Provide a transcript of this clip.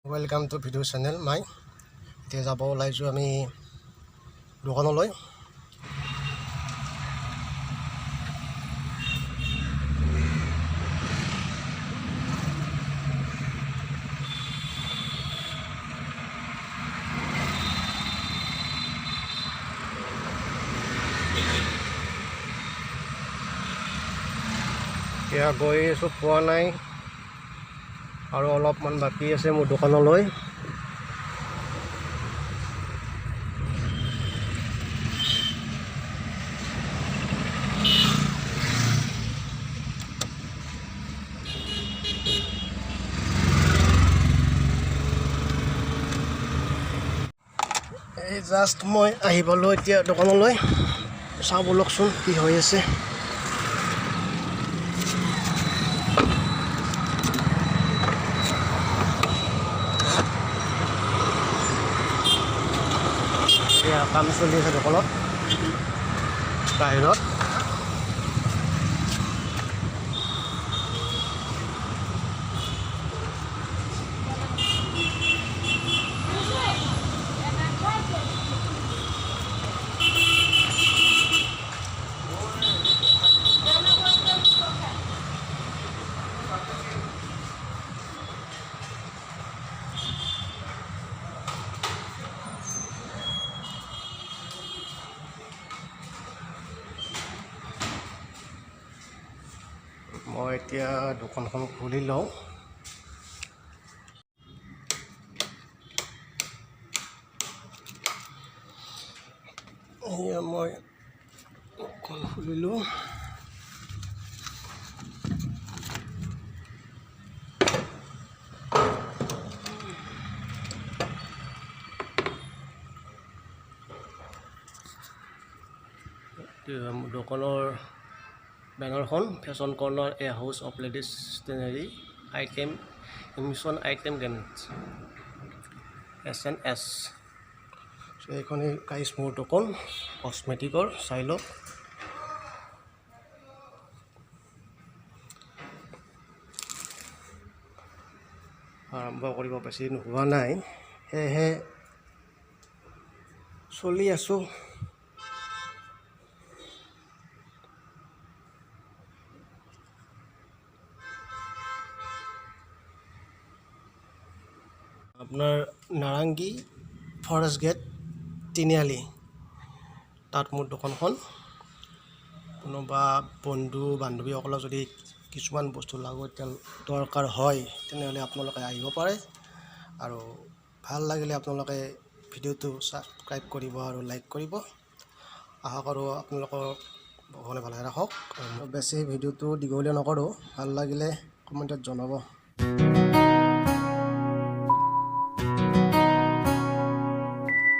Welcome to video channel my. এতিয়া যাব ওলাইছো আমি দোকানলৈ। এতিয়া গৈ আছো, পোৱা নাই আৰু অলপমান বাকি আছে মোৰ দোকানলৈ। এই জাষ্ট মই আহি পালো এতিয়া দোকানলৈ। চাওঁ বলকচোন কি হৈ আছে। কাম চলি আছে দোকানত বাহিৰত। মই এতিয়া দোকানখন খুলি লওঁ। এয়া মই দোকান খুলিলোঁ। দোকানৰ বেনাৰখন fashion corner a house of ladies stationery item imitation item games Assamese। এইখনেই গাইছ মোৰ দোকান কচমেটিকৰ। চাই লওক। আৰম্ভ কৰিব বেছি নোহোৱা নাই, সেয়েহে চলি আছোঁ। আপোনাৰ নাৰাংগী ফৰেষ্ট গেট তিনিআলি, তাত মোৰ দোকানখন। কোনোবা বন্ধু বান্ধৱীসকলক যদি কিছুমান বস্তু লাগতিয়াল দৰকাৰ হয় তেনেহ'লে আপোনালোকে আহিব পাৰে। আৰু ভাল লাগিলে আপোনালোকে ভিডিঅ'টো ছাবস্ক্ৰাইব কৰিব আৰু লাইক কৰিব। আশা কৰোঁ আপোনালোকৰ ভগৱানে ভালে ৰাখক। বেছি ভিডিঅ'টো দীঘলীয়া নকৰোঁ, ভাল লাগিলে কমেণ্টত জনাব।